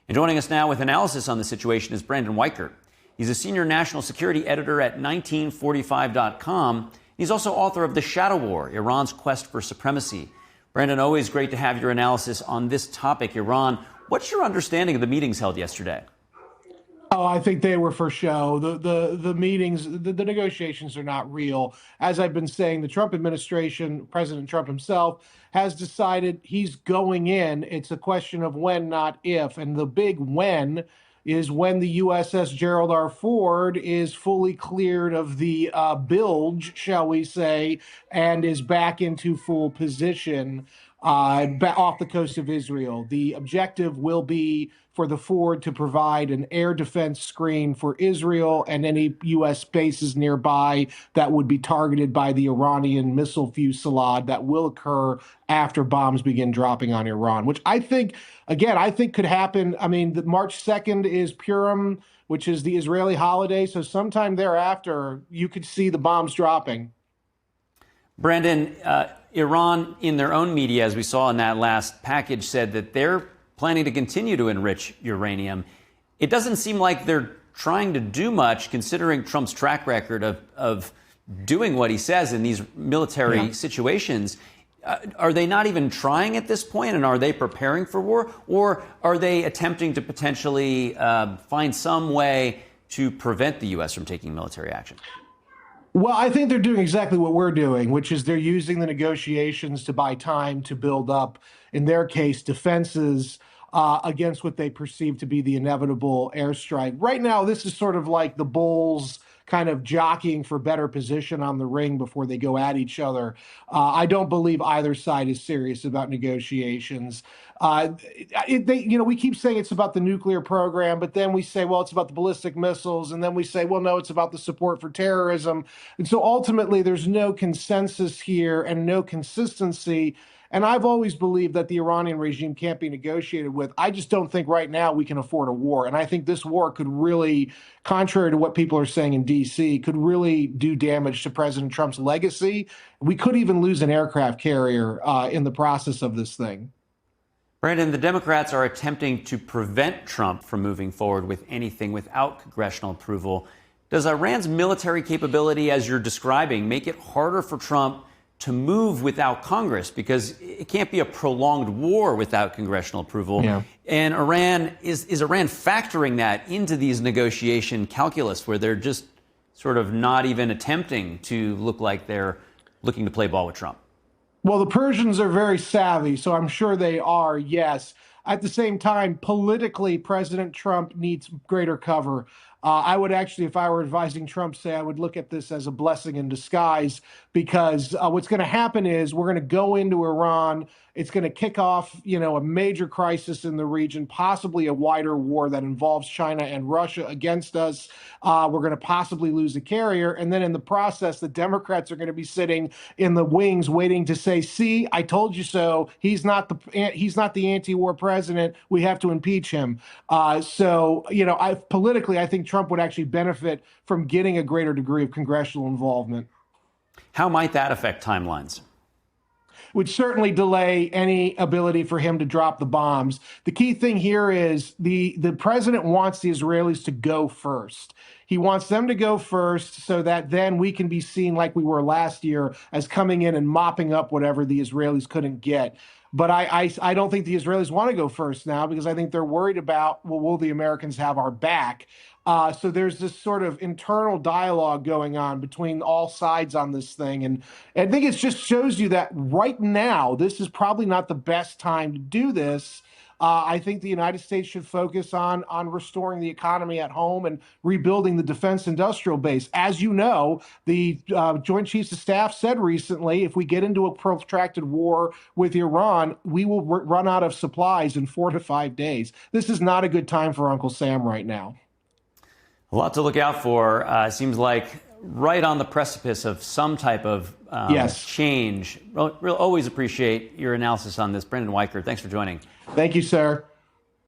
And joining us now with analysis on the situation is Brandon Weichert. He's a senior national security editor at 1945.com. He's also author of The Shadow War, Iran's Quest for Supremacy. Brandon, always great to have your analysis on this topic, Iran. What's your understanding of the meetings held yesterday? Oh, I think they were for show. The meetings, the negotiations are not real. As I've been saying, the Trump administration, President Trump himself, has decided he's going in. It's a question of when, not if. And the big when is when the USS Gerald R. Ford is fully cleared of the bilge, shall we say, and is back into full position off the coast of Israel. The objective will be for the Ford to provide an air defense screen for Israel and any U.S. bases nearby that would be targeted by the Iranian missile fusillade that will occur after bombs begin dropping on Iran, which I think could happen. I mean, the March 2nd is Purim, which is the Israeli holiday. So sometime thereafter, you could see the bombs dropping. Brandon, Iran, in their own media, as we saw in that last package, said that they're planning to continue to enrich uranium. It doesn't seem like they're trying to do much, considering Trump's track record of doing what he says in these military situations. Are they not even trying at this point, and are they preparing for war? Or are they attempting to potentially find some way to prevent the U.S. from taking military action? Well, I think they're doing exactly what we're doing, which is they're using the negotiations to buy time to build up, in their case, defenses against what they perceive to be the inevitable airstrike. Right now, this is sort of like the Bulls kind of jockeying for better position on the ring before they go at each other. I don't believe either side is serious about negotiations. We keep saying it's about the nuclear program, but then we say, well, it's about the ballistic missiles. And then we say, well, no, it's about the support for terrorism. And so ultimately, there's no consensus here and no consistency. And I've always believed that the Iranian regime can't be negotiated with. I just don't think right now we can afford a war. And I think this war could really, contrary to what people are saying in D.C., could really do damage to President Trump's legacy. We could even lose an aircraft carrier in the process of this thing. Brandon, the Democrats are attempting to prevent Trump from moving forward with anything without congressional approval. Does Iran's military capability, as you're describing, make it harder for Trump to move without Congress? Because it can't be a prolonged war without congressional approval. Yeah. And Iran, is Iran factoring that into these negotiation calculus where they're just sort of not even attempting to look like they're looking to play ball with Trump? Well, the Persians are very savvy, so I'm sure they are, yes. At the same time, politically, President Trump needs greater cover. I would actually, if I were advising Trump, say I would look at this as a blessing in disguise, because what's going to happen is we're going to go into Iran. It's going to kick off, a major crisis in the region, possibly a wider war that involves China and Russia against us. We're going to possibly lose a carrier. And then in the process, the Democrats are going to be sitting in the wings waiting to say, see, I told you so. He's not the anti-war president. We have to impeach him. Politically, I think Trump would actually benefit from getting a greater degree of congressional involvement. How might that affect timelines? Would certainly delay any ability for him to drop the bombs. The key thing here is the president wants the Israelis to go first. He wants them to go first so that then we can be seen like we were last year as coming in and mopping up whatever the Israelis couldn't get. But I don't think the Israelis want to go first now, because I think they're worried about, well, will the Americans have our back? So there's this sort of internal dialogue going on between all sides on this thing. And I think it just shows you that right now, this is probably not the best time to do this. I think the United States should focus on restoring the economy at home and rebuilding the defense industrial base. As you know, the Joint Chiefs of Staff said recently, if we get into a protracted war with Iran, we will run out of supplies in 4 to 5 days. This is not a good time for Uncle Sam right now. A lot to look out for. Seems like right on the precipice of some type of change. We'll always appreciate your analysis on this. Brandon Weichert, thanks for joining. Thank you, sir.